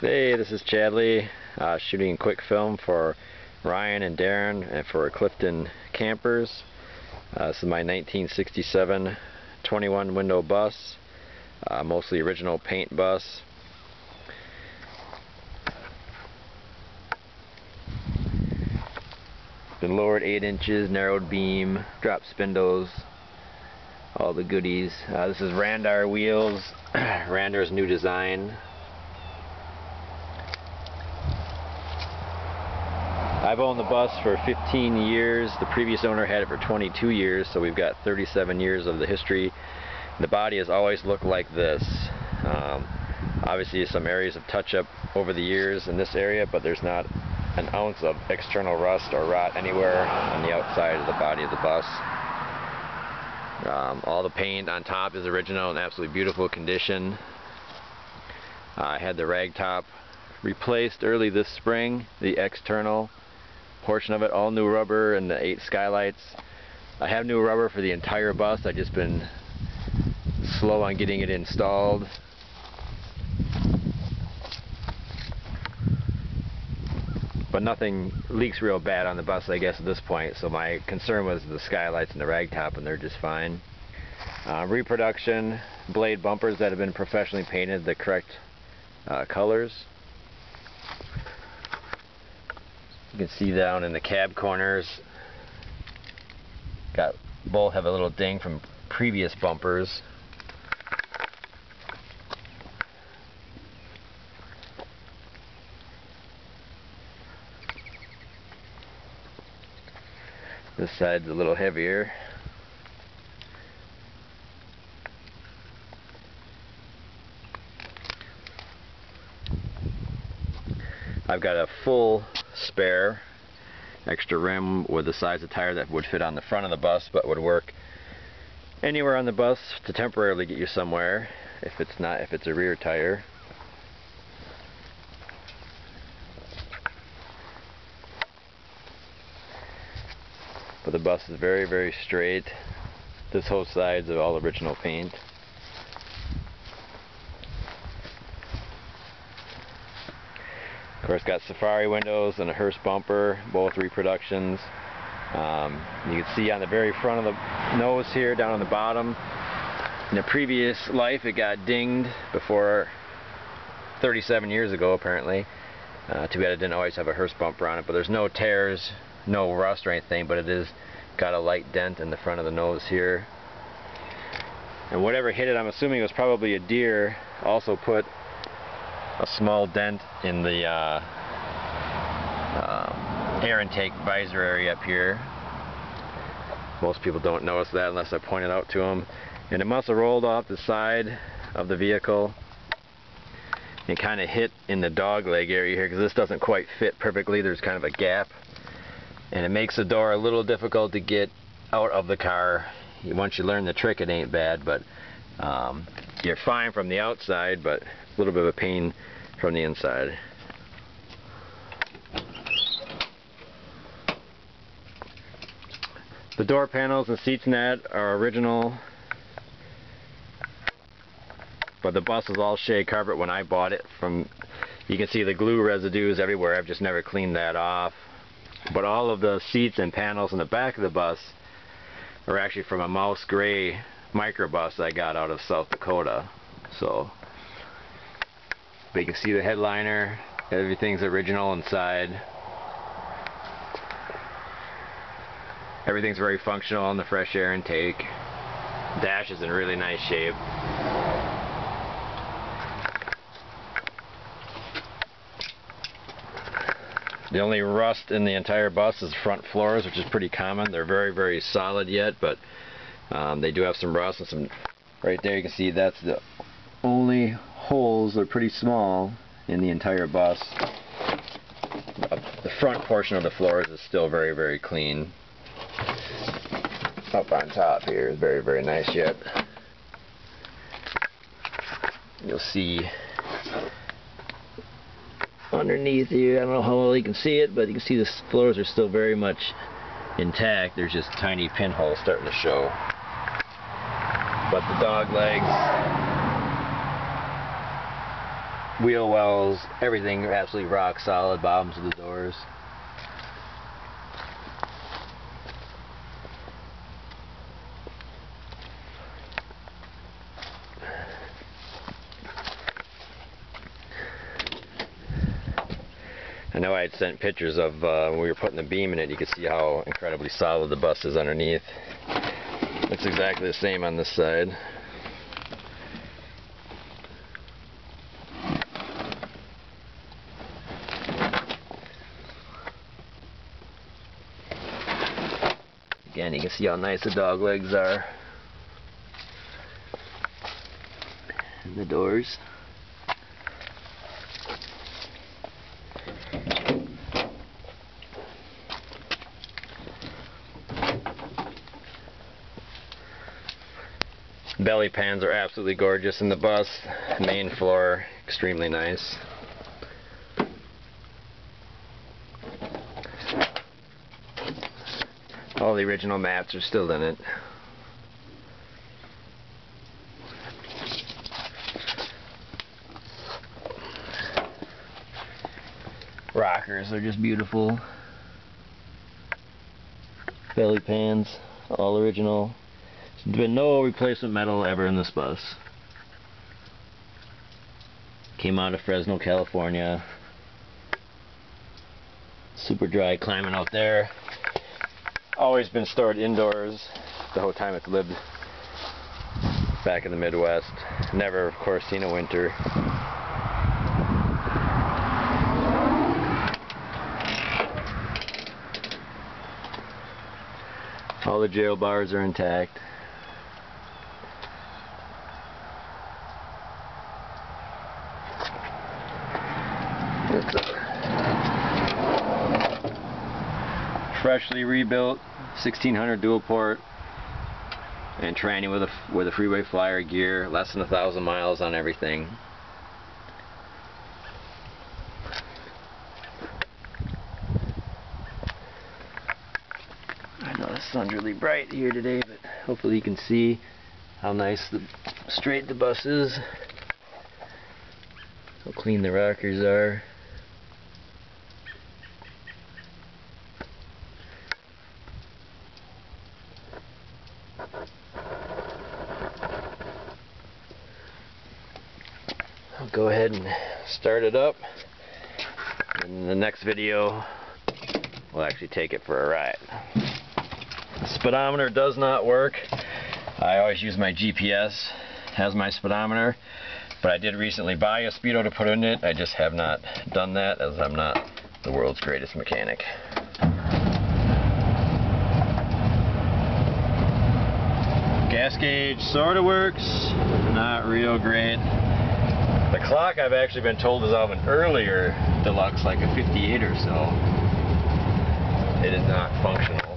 Hey, this is Chadley, shooting a quick film for Ryan and Darren and for Clifton Campers. This is my 1967 21 window bus, mostly original paint bus. Been lowered 8 inches, narrowed beam, drop spindles, all the goodies. This is Randar wheels, Randar's new design. I've owned the bus for 15 years. The previous owner had it for 22 years, so we've got 37 years of the history. The body has always looked like this. Obviously some areas of touch-up over the years in this area, but there's not an ounce of external rust or rot anywhere on the outside of the body of the bus. All the paint on top is original and absolutely beautiful condition. I had the rag top replaced early this spring, the external portion of it, all new rubber, and the 8 skylights. I have new rubber for the entire bus. I've just been slow on getting it installed. But nothing leaks real bad on the bus, I guess, at this point, so my concern was the skylights and the rag top, and they're just fine. Reproduction blade bumpers that have been professionally painted the correct colors. You can see down in the cab corners, both have a little ding from previous bumpers. This side's a little heavier. I've got a full spare extra rim with the size of tire that would fit on the front of the bus, but would work anywhere on the bus to temporarily get you somewhere if it's a rear tire. But the bus is very, very straight. This whole side's of all original paint. Of course, got safari windows and a hearse bumper, both reproductions. You can see on the very front of the nose here, down on the bottom, in a previous life it got dinged before 37 years ago apparently. Too bad it didn't always have a hearse bumper on it, but there's no tears, no rust or anything, but it is got a light dent in the front of the nose here. And whatever hit it, I'm assuming it was probably a deer, also put a small dent in the air intake visor area up here. Most people don't notice that unless I point it out to them. And it must have rolled off the side of the vehicle and kind of hit in the dog leg area here, because this doesn't quite fit perfectly. There's kind of a gap, and it makes the door a little difficult to get out of the car. Once you learn the trick, it ain't bad, but you're fine from the outside, but a little bit of a pain from the inside. The door panels and seats and that are original, but the bus is all shea carpet when I bought it. You can see the glue residues everywhere. I've just never cleaned that off. But all of the seats and panels in the back of the bus are actually from a mouse gray microbus I got out of South Dakota. But you can see the headliner, everything's original inside. Everything's very functional in the fresh air intake. Dash is in really nice shape. The only rust in the entire bus is front floors, which is pretty common. They're very, very solid yet, but they do have some rust and some. Right there you can see that's the only holes. They're pretty small in the entire bus. The front portion of the floors is still very, very clean. Up on top here is very, very nice yet. You'll see underneath here, I don't know how well you can see it, but you can see the floors are still very much intact. There's just tiny pinholes starting to show. But the dog legs wheel wells, everything absolutely rock solid, bottoms of the doors. I know I had sent pictures of when we were putting the beam in it. You could see how incredibly solid the bus is underneath. Looks exactly the same on this side. Again, you can see how nice the dog legs are. And the doors. Belly pans are absolutely gorgeous in the bus. Main floor, extremely nice. All the original mats are still in it. Rockers are just beautiful. Belly pans, all original. There's been no replacement metal ever in this bus. Came out of Fresno, California. Super dry climbing out there. Always been stored indoors the whole time it's lived back in the Midwest. Never, of course, seen a winter. All the jail bars are intact. It's a freshly rebuilt 1600 dual port and tranny with a freeway flyer gear, less than 1,000 miles on everything. I know the sun's really bright here today, but hopefully you can see how nice straight the bus is, how clean the rockers are. I'll go ahead and start it up. In the next video, we'll actually take it for a ride. The speedometer does not work. I always use my GPS as my speedometer, but I did recently buy a speedo to put in it. I just have not done that, as I'm not the world's greatest mechanic. Gas gauge sort of works, not real great. The clock, I've actually been told, is of an earlier deluxe, like a 58 or so. It is not functional.